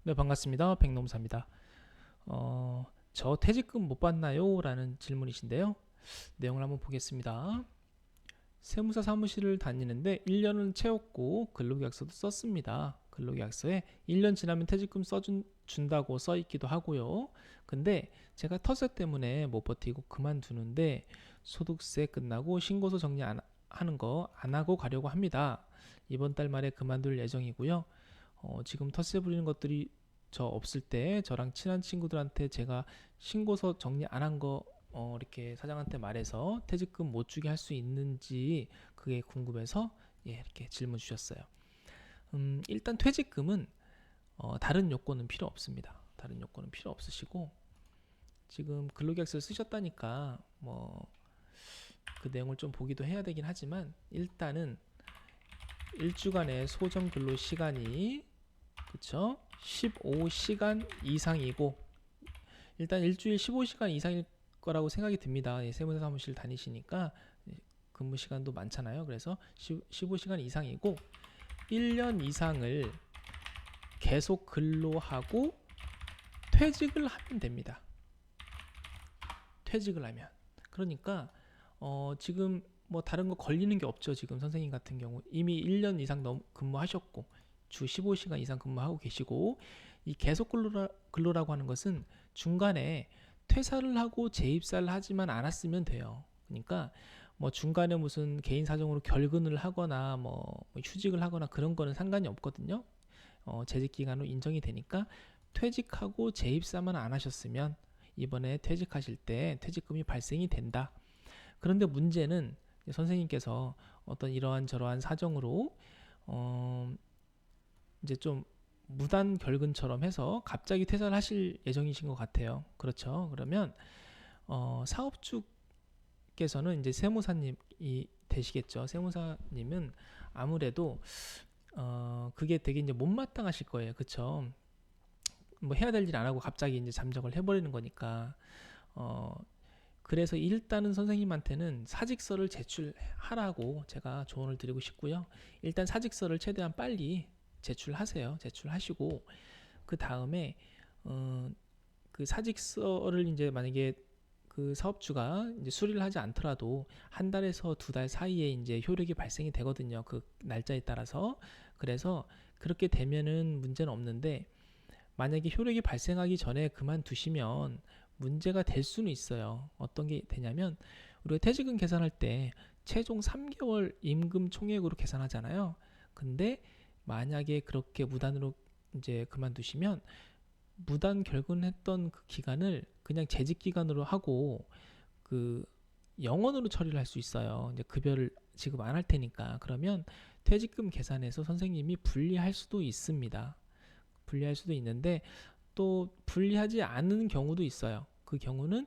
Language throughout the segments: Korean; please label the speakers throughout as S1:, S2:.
S1: 네, 반갑습니다. 백놈사입니다. 저 퇴직금 못 받나요? 라는 질문이신데요. 내용을 한번 보겠습니다. 세무사 사무실을 다니는데 1년은 채웠고 근로계약서도 썼습니다. 근로계약서에 1년 지나면 퇴직금 준다고 써 있기도 하고요. 근데 제가 터세 때문에 못 버티고 그만두는데 소득세 끝나고 신고서 정리 안 하는 거 안 하고 가려고 합니다. 이번 달 말에 그만둘 예정이고요. 지금 텃세 부리는 것들이 저 없을 때 저랑 친한 친구들한테 제가 신고서 정리 안 한 거 이렇게 사장한테 말해서 퇴직금 못 주게 할 수 있는지 그게 궁금해서 이렇게 질문 주셨어요. 일단 퇴직금은 다른 요건은 필요 없습니다. 다른 요건은 필요 없으시고 지금 근로계약서를 쓰셨다니까 뭐 그 내용을 좀 보기도 해야 되긴 하지만 일단은 일주간의 소정 근로 시간이 그쵸? 15시간 이상이고 일단 일주일 15시간 이상일 거라고 생각이 듭니다. 세무사 사무실 다니시니까 근무 시간도 많잖아요. 그래서 15시간 이상이고 1년 이상을 계속 근로하고 퇴직을 하면 됩니다. 퇴직을 하면. 그러니까 지금 뭐 다른 거 걸리는 게 없죠. 지금 선생님 같은 경우 이미 1년 이상 근무하셨고 주 15시간 이상 근무하고 계시고 이 계속 근로라고 하는 것은 중간에 퇴사를 하고 재입사를 하지만 않았으면 돼요. 그러니까 뭐 중간에 무슨 개인 사정으로 결근을 하거나 뭐 휴직을 하거나 그런 거는 상관이 없거든요. 재직 기간으로 인정이 되니까 퇴직하고 재입사만 안 하셨으면 이번에 퇴직하실 때 퇴직금이 발생이 된다. 그런데 문제는 선생님께서 어떤 이러한 저러한 사정으로 어, 이제 좀 무단 결근처럼 해서 갑자기 퇴사를 하실 예정이신 것 같아요. 그렇죠? 그러면 사업주께서는 이제 세무사님이 되시겠죠. 세무사님은 아무래도 그게 되게 이제 못마땅하실 거예요. 그렇죠? 뭐 해야 될 일 안 하고 갑자기 이제 잠적을 해버리는 거니까 어, 그래서 일단은 선생님한테는 사직서를 제출하라고 제가 조언을 드리고 싶고요. 일단 사직서를 최대한 빨리 제출하세요. 제출하시고 그 다음에 어, 그 사직서를 이제 만약에 그 사업주가 이제 수리를 하지 않더라도 한 달에서 두 달 사이에 이제 효력이 발생이 되거든요. 그 날짜에 따라서. 그래서 그렇게 되면은 문제는 없는데 만약에 효력이 발생하기 전에 그만두시면 문제가 될 수는 있어요. 어떤 게 되냐면 우리가 퇴직금 계산할 때 최종 3개월 임금 총액으로 계산하잖아요. 근데 만약에 그렇게 무단으로 이제 그만두시면 무단 결근했던 그 기간을 그냥 재직 기간으로 하고 그 영원으로 처리를 할 수 있어요. 이제 급여를 지급 안 할 테니까. 그러면 퇴직금 계산에서 선생님이 불리할 수도 있습니다. 불리할 수도 있는데 또 불리하지 않은 경우도 있어요. 그 경우는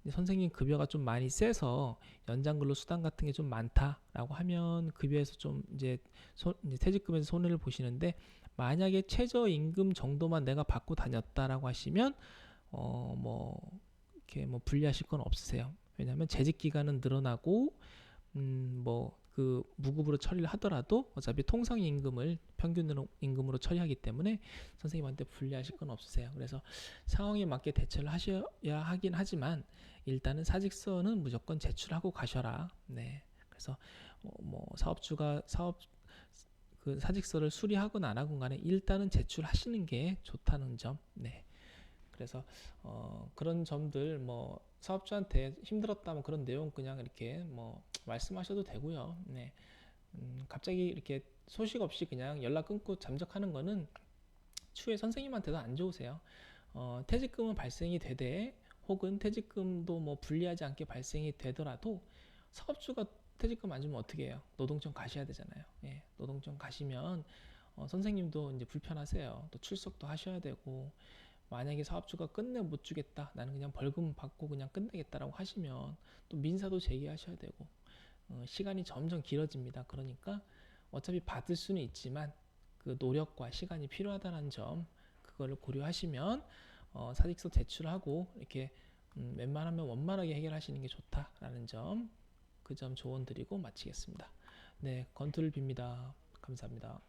S1: 선생님 급여가 좀 많이 세서 연장 근로 수당 같은 게 좀 많다라고 하면 급여에서 좀 이제 퇴직금에서 손해를 보시는데 만약에 최저임금 정도만 내가 받고 다녔다라고 하시면 뭐 이렇게 뭐 불리하실 건 없으세요. 왜냐하면 재직 기간은 늘어나고 뭐 그 무급으로 처리를 하더라도 어차피 통상 임금을 평균 임금으로 처리하기 때문에 선생님한테 불리하실 건 없으세요. 그래서 상황에 맞게 대처를 하셔야 하긴 하지만 일단은 사직서는 무조건 제출하고 가셔라. 네. 그래서 뭐 사업주가 사업 그 사직서를 수리하건 안 하건 간에 일단은 제출하시는 게 좋다는 점. 네. 그래서 그런 점들 뭐 사업주한테 힘들었다면 그런 내용 그냥 이렇게 뭐 말씀하셔도 되고요. 네. 갑자기 이렇게 소식 없이 그냥 연락 끊고 잠적하는 거는 추후에 선생님한테도 안 좋으세요. 퇴직금은 발생이 되되 혹은 퇴직금도 뭐 불리하지 않게 발생이 되더라도 사업주가 퇴직금 안 주면 어떻게 해요? 노동청 가셔야 되잖아요. 예, 노동청 가시면 선생님도 이제 불편하세요. 또 출석도 하셔야 되고 만약에 사업주가 끝내 못 주겠다 나는 그냥 벌금 받고 그냥 끝내겠다라고 하시면 또 민사도 제기하셔야 되고 시간이 점점 길어집니다. 그러니까 어차피 받을 수는 있지만 그 노력과 시간이 필요하다는 점 그거를 고려하시면 사직서 제출하고 이렇게 웬만하면 원만하게 해결하시는 게 좋다라는 점 그 점 조언 드리고 마치겠습니다. 네, 건투를 빕니다. 감사합니다.